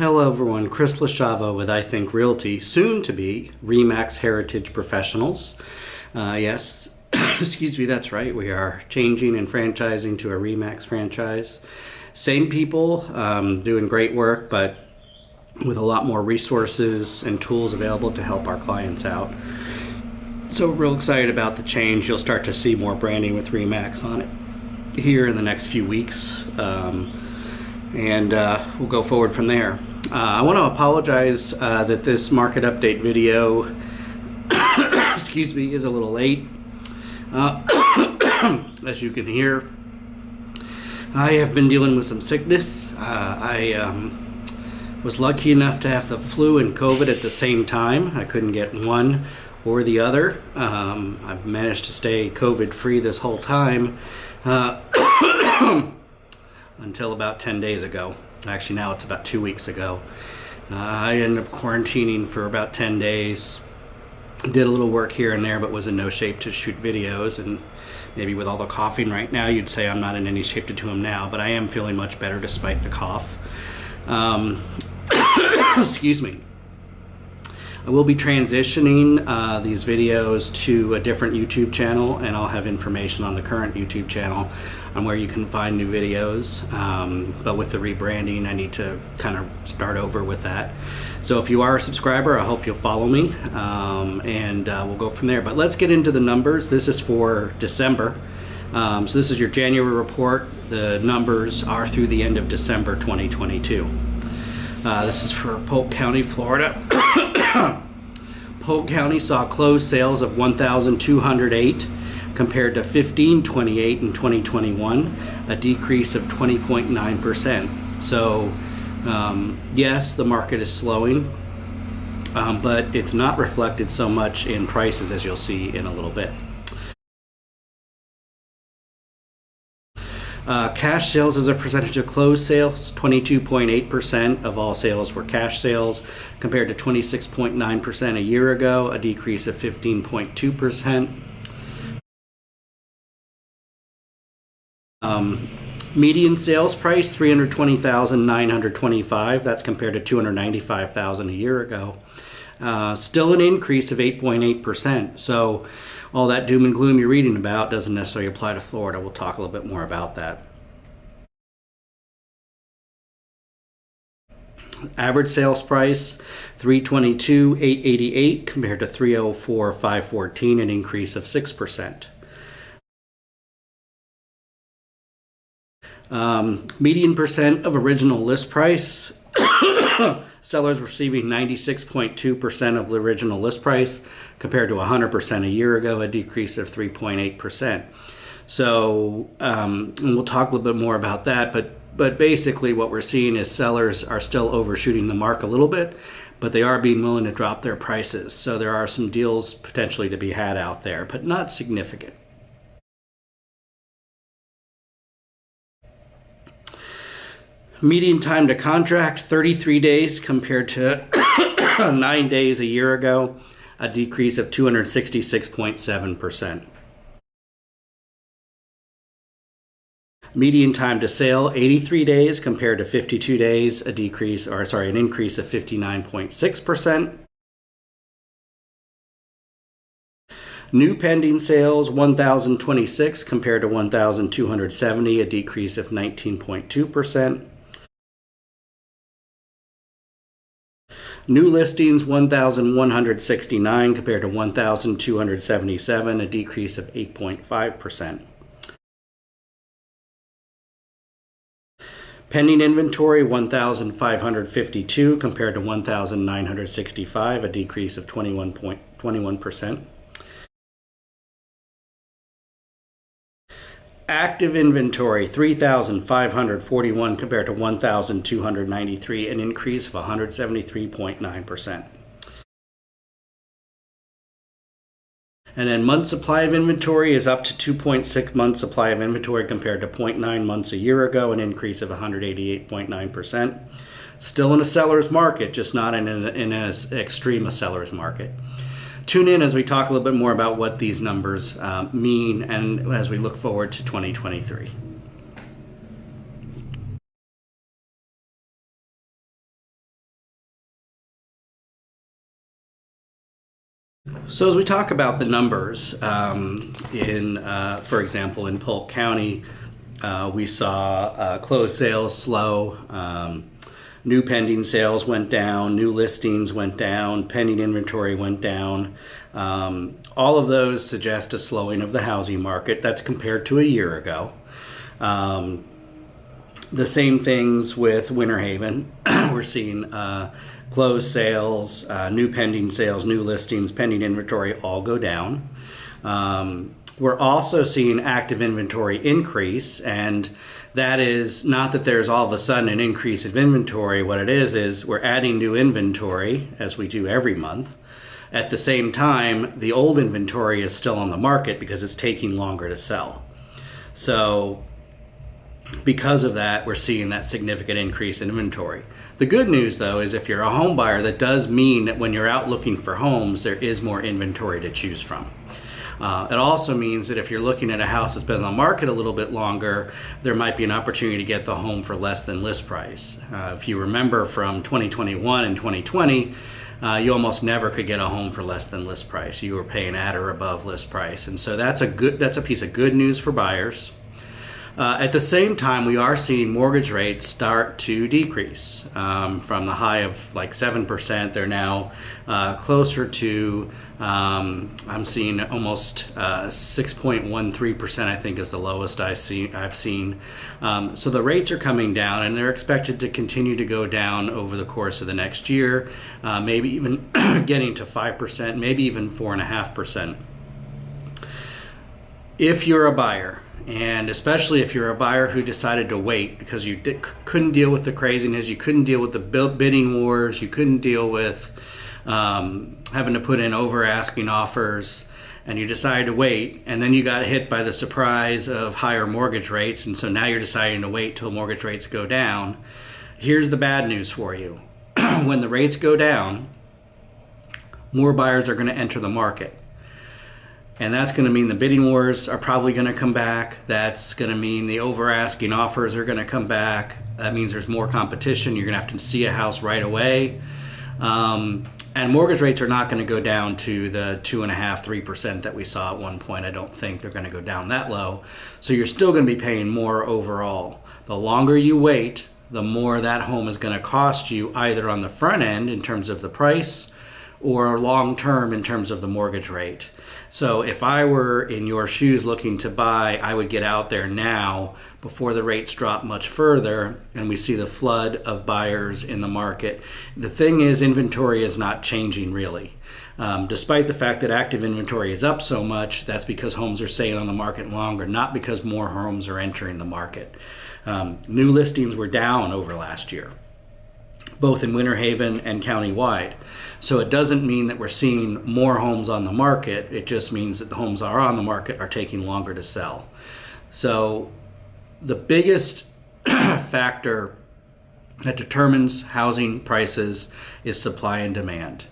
Hello everyone, Chris with I Think Realty, soon to be RE/MAX Heritage Professionals. Yes, excuse me, that's right. We are changing and franchising to a RE/MAX franchise. Same people, doing great work, but with a lot more resources and tools available to help our clients out. So real excited about the change. You'll start to see more branding with RE/MAX on it here in the next few weeks. And we'll go forward from there. I want to apologize that this market update video excuse me, is a little late. As you can hear, I have been dealing with some sickness. I was lucky enough to have the flu and COVID at the same time. I couldn't get one or the other. I've managed to stay COVID free this whole time until about 10 days ago. Actually, now it's about 2 weeks ago. I ended up quarantining for about 10 days. Did a little work here and there, but was in no shape to shoot videos. And maybe with all the coughing right now, you'd say I'm not in any shape to do them now, but I am feeling much better despite the cough. Excuse me. I will be transitioning these videos to a different YouTube channel, and I'll have information on the current YouTube channel on where you can find new videos. But with the rebranding, I need to kind of start over with that. So if you are a subscriber, I hope you'll follow me, and we'll go from there. But let's get into the numbers. This is for December. So this is your January report. The numbers are through the end of December 2022. This is for Polk County, Florida. Polk County saw closed sales of 1,208 compared to 1,528 in 2021, a decrease of 20.9%. So yes, the market is slowing, but it's not reflected so much in prices as you'll see in a little bit. Cash sales as a percentage of closed sales, 22.8% of all sales were cash sales compared to 26.9% a year ago, a decrease of 15.2%. Median sales price, $320,925. That's compared to $295,000 a year ago. Still an increase of 8.8%. So all that doom and gloom you're reading about doesn't necessarily apply to Florida. We'll talk a little bit more about that. Average sales price, $322,888 compared to $304,514, an increase of 6%. Median percent of original list price, sellers receiving 96.2% of the original list price compared to 100% a year ago, a decrease of 3.8%. So, and we'll talk a little bit more about that, but basically what we're seeing is sellers are still overshooting the mark a little bit, but they are being willing to drop their prices. So there are some deals potentially to be had out there, but not significant. Median time to contract, 33 days compared to 9 days a year ago, a decrease of 266.7%. Median time to sale, 83 days compared to 52 days, an increase of 59.6%. New pending sales, 1,026 compared to 1,270, a decrease of 19.2%. New listings, 1,169 compared to 1,277, a decrease of 8.5%. Pending inventory, 1,552 compared to 1,965, a decrease of 21%. Active inventory, 3,541 compared to 1,293, an increase of 173.9%. And then month supply of inventory is up to 2.6 months supply of inventory compared to 0.9 months a year ago, an increase of 188.9%. Still in a seller's market, just not in an extreme a seller's market. Tune in as we talk a little bit more about what these numbers mean and as we look forward to 2023. So as we talk about the numbers, for example, in Polk County, we saw closed sales slow. New pending sales went down, new listings went down, pending inventory went down. All of those suggest a slowing of the housing market. That's compared to a year ago. The same things with Winter Haven. We're seeing closed sales, new pending sales, new listings, pending inventory all go down. We're also seeing active inventory increase, and that is not that there's all of a sudden an increase of inventory. What it is we're adding new inventory, as we do every month. At the same time, the old inventory is still on the market because it's taking longer to sell. So because of that, we're seeing that significant increase in inventory. The good news, though, is if you're a home buyer, that does mean that when you're out looking for homes, there is more inventory to choose from. It also means that if you're looking at a house that's been on the market a little bit longer, there might be an opportunity to get the home for less than list price. If you remember from 2021 and 2020, you almost never could get a home for less than list price. You were paying at or above list price. And so that's a piece of good news for buyers. At the same time, we are seeing mortgage rates start to decrease from the high of like 7%. They're now closer to, I'm seeing almost 6.13%, I think is the lowest I've seen. So the rates are coming down, and they're expected to continue to go down over the course of the next year, maybe even getting to 5%, maybe even 4.5%. If you're a buyer, and especially if you're a buyer who decided to wait because you couldn't deal with the craziness, you couldn't deal with the bidding wars, you couldn't deal with having to put in over asking offers, and you decided to wait, and then you got hit by the surprise of higher mortgage rates, and so now you're deciding to wait till mortgage rates go down. Here's the bad news for you. When the rates go down, more buyers are going to enter the market. And that's going to mean the bidding wars are probably going to come back. That's going to mean the over-asking offers are going to come back. That means there's more competition. You're going to have to see a house right away. And mortgage rates are not going to go down to the 2.5–3% that we saw at one point. I don't think they're going to go down that low. So you're still going to be paying more overall. The longer you wait, the more that home is going to cost you, either on the front end in terms of the price or long term in terms of the mortgage rate. So if I were in your shoes looking to buy, I would get out there now before the rates drop much further and we see the flood of buyers in the market. The thing is, inventory is not changing really. Despite the fact that active inventory is up so much, that's because homes are staying on the market longer, not because more homes are entering the market. New listings were down over last year, both in Winter Haven and countywide. So it doesn't mean that we're seeing more homes on the market. It just means that the homes that are on the market are taking longer to sell. So the biggest factor that determines housing prices is supply and demand.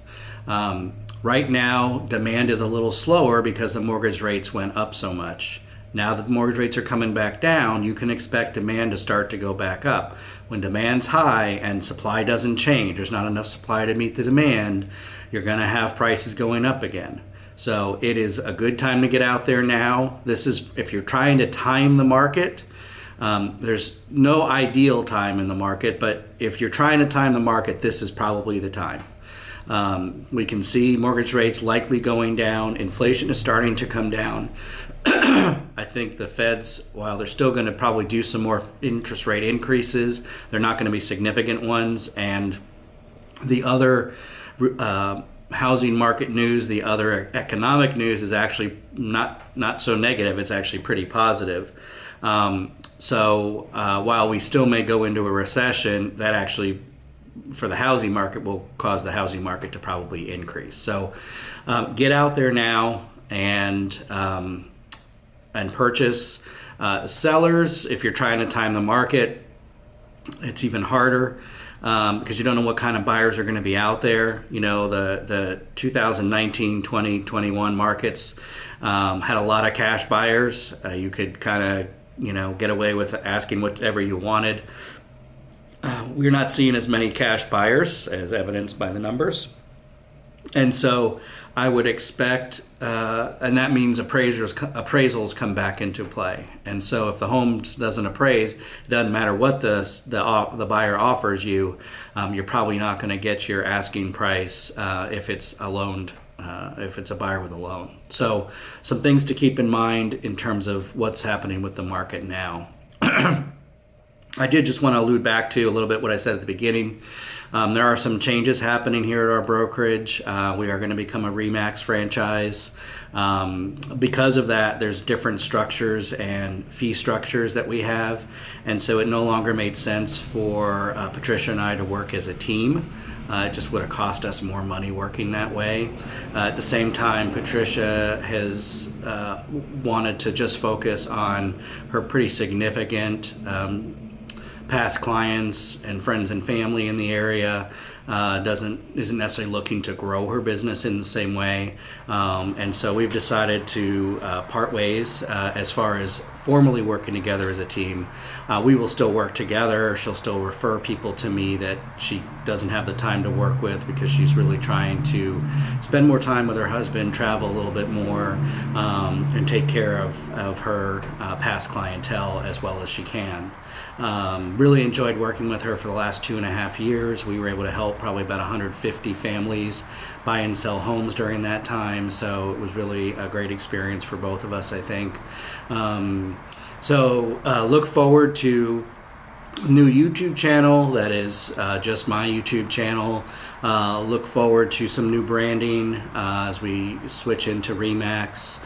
Right now, demand is a little slower because the mortgage rates went up so much. Now that the mortgage rates are coming back down, you can expect demand to start to go back up. When demand's high and supply doesn't change, there's not enough supply to meet the demand, you're going to have prices going up again. So it is a good time to get out there now. This is, if you're trying to time the market, there's no ideal time in the market, but if you're trying to time the market, this is probably the time. We can see mortgage rates likely going down. Inflation is starting to come down. I think the Feds, while they're still going to probably do some more interest rate increases, they're not going to be significant ones. And the other housing market news, the other economic news is actually not so negative. It's actually pretty positive. So while we still may go into a recession, that actually, for the housing market, will cause the housing market to probably increase. So get out there now and purchase. Sellers, if you're trying to time the market, it's even harder because you don't know what kind of buyers are going to be out there. You know, the 2019, 20, 21 markets had a lot of cash buyers. You could kind of, get away with asking whatever you wanted. We're not seeing as many cash buyers as evidenced by the numbers. And so I would expect, and that means appraisals come back into play. And so if the home doesn't appraise, it doesn't matter what the buyer offers you, you're probably not going to get your asking price if it's a loaned. If it's a buyer with a loan. So some things to keep in mind in terms of what's happening with the market now. I did just want to allude back to a little bit what I said at the beginning. There are some changes happening here at our brokerage. We are going to become a RE/MAX franchise. Because of that, there's different structures and fee structures that we have. And so it no longer made sense for Patricia and I to work as a team. It just would have cost us more money working that way. At the same time, Patricia has wanted to just focus on her pretty significant past clients and friends and family in the area. Isn't necessarily looking to grow her business in the same way, and so we've decided to part ways as far as formally working together as a team. We will still work together. She'll still refer people to me that she doesn't have the time to work with because she's really trying to spend more time with her husband, travel a little bit more, and take care of her past clientele as well as she can. Really enjoyed working with her for the last 2.5 years. We were able to help probably about 150 families buy and sell homes during that time. So it was really a great experience for both of us, I think. So look forward to a new YouTube channel that is just my YouTube channel. Look forward to some new branding as we switch into RE/MAX.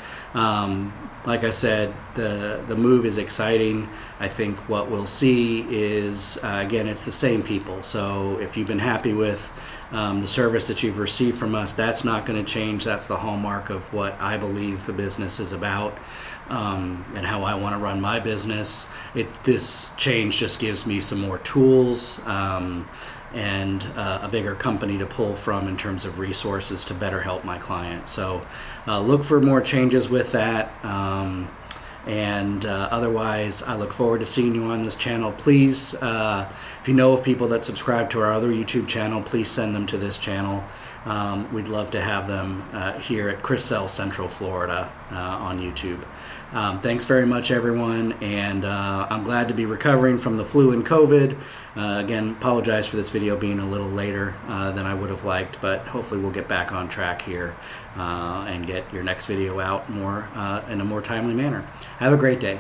Like I said, the move is exciting. I think what we'll see is, again, it's the same people. So if you've been happy with the service that you've received from us, that's not going to change. That's the hallmark of what I believe the business is about, and how I want to run my business. This change just gives me some more tools, and a bigger company to pull from in terms of resources to better help my clients. So look for more changes with that. Otherwise, I look forward to seeing you on this channel. Please, if you know of people that subscribe to our other YouTube channel, please send them to this channel. We'd love to have them here at ChrissellscentralFlorida on YouTube. Thanks very much, everyone, and I'm glad to be recovering from the flu and COVID. Again, apologize for this video being a little later than I would have liked, but hopefully we'll get back on track here and get your next video out more in a more timely manner. Have a great day.